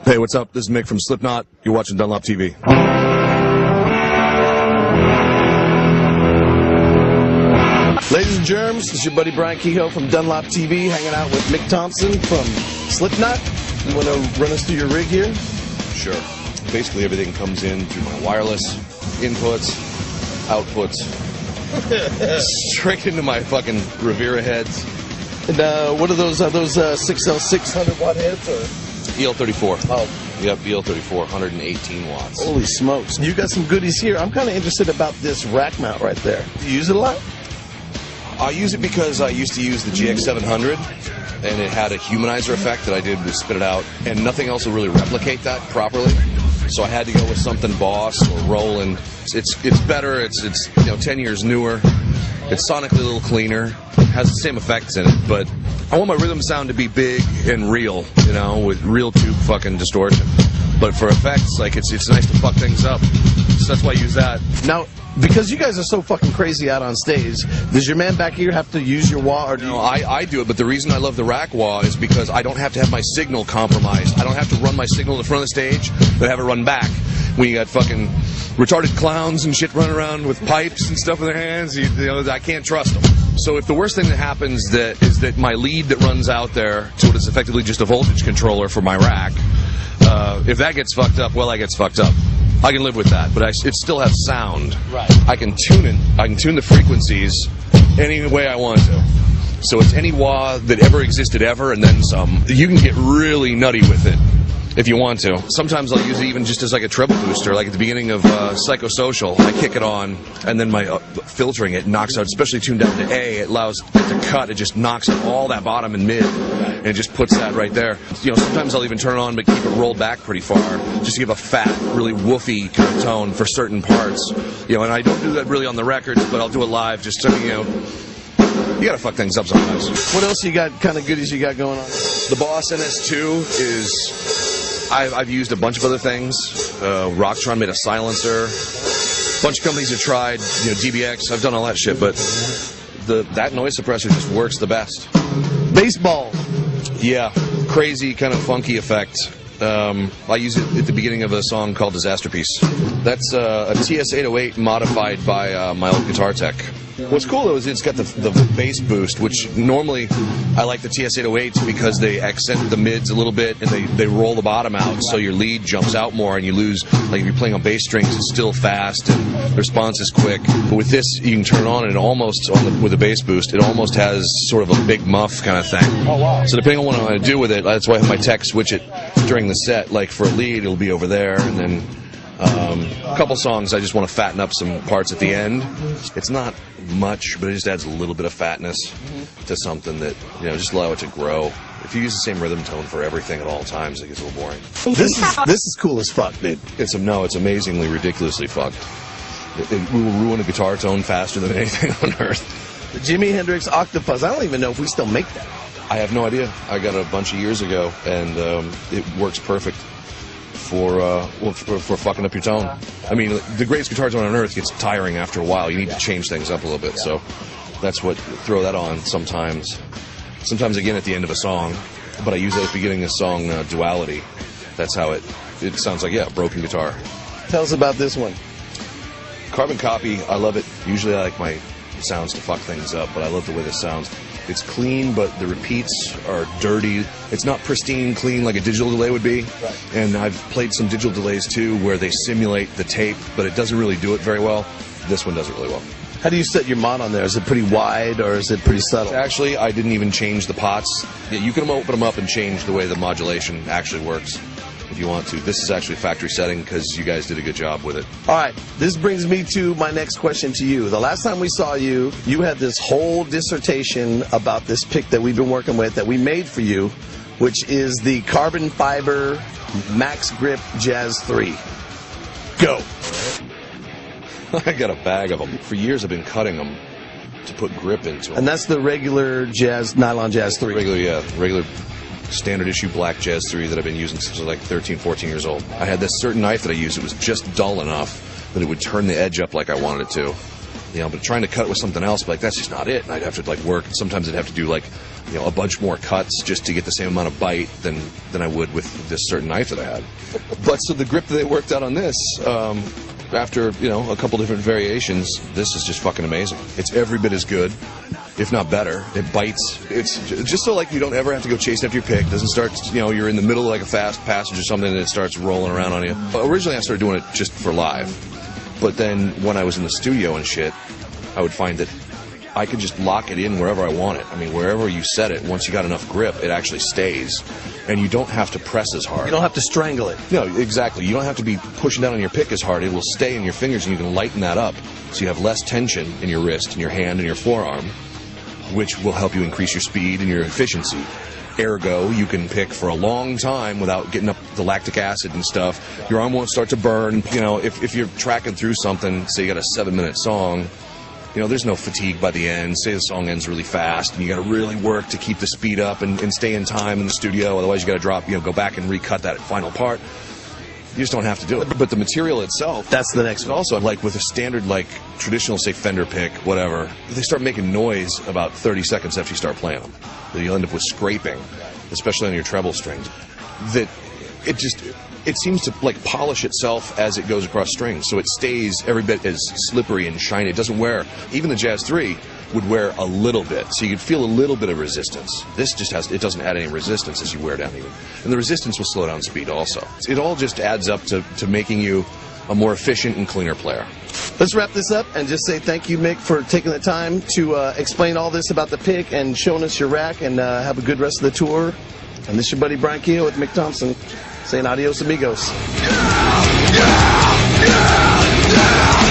Hey, what's up? This is Mick from Slipknot. You're watching DunlopTV. Ladies and germs, this is your buddy Brian Kehoe from DunlopTV, hanging out with Mick Thomson from Slipknot. You want to run us through your rig here? Sure. Basically, everything comes in through my wireless inputs, outputs, straight into my fucking Rivera heads. And what are those 6L600 watt heads? Or? EL34. Oh. Yep, EL34, 118 watts. Holy smokes. You got some goodies here. I'm kind of interested about this rack mount right there. Do you use it a lot? I use it because I used to use the GX700, and it had a humanizer effect that I did to spit it out, and nothing else will really replicate that properly. So I had to go with something Boss or Roland. It's better. It's 10 years newer. It's sonically a little cleaner. Has the same effects in it, but I want my rhythm sound to be big and real, with real tube fucking distortion. But for effects, like it's nice to fuck things up. So that's why I use that. Now, because you guys are so fucking crazy out on stage, does your man back here have to use your wah? Or do No, I do it, but the reason I love the rack wah is because I don't have to have my signal compromised. I don't have to run my signal to the front of the stage, but have it run back. When you got fucking retarded clowns and shit running around with pipes and stuff in their hands, I can't trust them. So if the worst thing that happens is that my lead that runs out there to what is effectively just a voltage controller for my rack, if that gets fucked up, well, that gets fucked up. I can live with that, but it still has sound. Right. I can tune it. I can tune the frequencies any way I want to. So it's any wah that ever existed ever, and then some. You can get really nutty with it if you want to. Sometimes I'll use it even just as like a treble booster, like at the beginning of Psychosocial. I kick it on, and then my filtering it knocks out, especially tuned down to A, it allows it to cut. It just knocks out all that bottom and mid, and it just puts that right there. Sometimes I'll even turn it on but keep it rolled back pretty far, just to give a fat, really woofy kind of tone for certain parts. And I don't do that really on the records, but I'll do it live just so, you gotta fuck things up sometimes. What else you got, kind of goodies you got going on? The Boss NS2 is, I've used a bunch of other things. Rocktron made a silencer. A bunch of companies have tried, DBX. I've done all that shit, but that noise suppressor just works the best. Baseball. Yeah, crazy kind of funky effect. I use it at the beginning of a song called Disaster Piece. That's a TS-808 modified by my old guitar tech. What's cool though is it's got the bass boost, which normally I like the TS-808s because they accent the mids a little bit and they roll the bottom out, so your lead jumps out more and you lose. Like if you're playing on bass strings, it's still fast and the response is quick. But with this, you can turn it on and it almost with the bass boost, it almost has sort of a big muff kind of thing. Oh wow! So depending on what I want to do with it, that's why I have my tech switch it during the set. Like for a lead, it'll be over there, and then a couple songs I just want to fatten up some parts at the end. It's not much, but it just adds a little bit of fatness to something that, just allow it to grow. If you use the same rhythm tone for everything at all times, it gets a little boring. This is cool as fuck, dude. It's amazingly, ridiculously fucked. It will ruin a guitar tone faster than anything on earth. The Jimi Hendrix Octopus. I don't even know if we still make that. I have no idea. I got it a bunch of years ago, and it works perfect for fucking up your tone. I mean, the greatest guitar tone on earth gets tiring after a while. You need to change things up a little bit. So that's what, throw that on sometimes. Sometimes again at the end of a song, but I use it at the beginning of the song Duality. That's how it sounds like, a broken guitar. Tell us about this one. Carbon Copy, I love it. Usually I like my sounds to fuck things up, but I love the way this sounds. It's clean, but the repeats are dirty. It's not pristine clean like a digital delay would be. Right. And I've played some digital delays too where they simulate the tape, but it doesn't really do it very well. This one does it really well. How do you set your mod on there? Is it pretty wide or is it pretty subtle? Actually, I didn't even change the pots. Yeah, you can open them up and change the way the modulation actually works if you want to. This is actually factory setting because you guys did a good job with it. All right, this brings me to my next question to you. The last time we saw you, you had this whole dissertation about this pick that we've been working with that we made for you, which is the Carbon Fiber Max Grip Jazz 3. Go. I got a bag of them. For years I've been cutting them to put grip into them. And that's the regular nylon Jazz 3. Regular standard issue black Jazz 3 that I've been using since I was like 13, 14 years old. I had this certain knife that I used. It was just dull enough that it would turn the edge up like I wanted it to. You know, but trying to cut with something else, like that's just not it. And I'd have to like work. And sometimes I'd have to do like, you know, a bunch more cuts just to get the same amount of bite than I would with this certain knife that I had. But so the grip that they worked out on this, after, you know, a couple different variations, this is just fucking amazing. It's every bit as good, if not better. It bites. It's just so like you don't ever have to go chasing after your pick. It doesn't start, you know, you're in the middle of like a fast passage or something and it starts rolling around on you. But originally I started doing it just for live. But then when I was in the studio and shit, I would find that I could just lock it in wherever I want it. I mean, wherever you set it, once you got enough grip, it actually stays. And you don't have to press as hard. You don't have to strangle it. No, exactly. You don't have to be pushing down on your pick as hard. It will stay in your fingers, and you can lighten that up. So you have less tension in your wrist, and your hand, and your forearm, which will help you increase your speed and your efficiency. Ergo, you can pick for a long time without getting up the lactic acid and stuff. Your arm won't start to burn. You know, if you're tracking through something, say you got a 7-minute song, you know, there's no fatigue by the end. Say the song ends really fast, and you got to really work to keep the speed up and stay in time in the studio. Otherwise, you got to drop, you know, go back and recut that final part. You just don't have to do it. But the material itself, that's the next one. Also, like with a standard, like traditional, say Fender pick, whatever, they start making noise about 30 seconds after you start playing them. You'll end up with scraping, especially on your treble strings. That it seems to like polish itself as it goes across strings, so it stays every bit as slippery and shiny. It doesn't wear. Even the Jazz 3 would wear a little bit, so you could feel a little bit of resistance. This just it doesn't add any resistance as you wear down even, and the resistance will slow down speed also. It all just adds up to making you a more efficient and cleaner player. Let's wrap this up and just say thank you, Mick, for taking the time to explain all this about the pick and showing us your rack, and have a good rest of the tour. And this is your buddy Brian Keogh with Mick Thomson saying adios amigos. Yeah, yeah, yeah, yeah.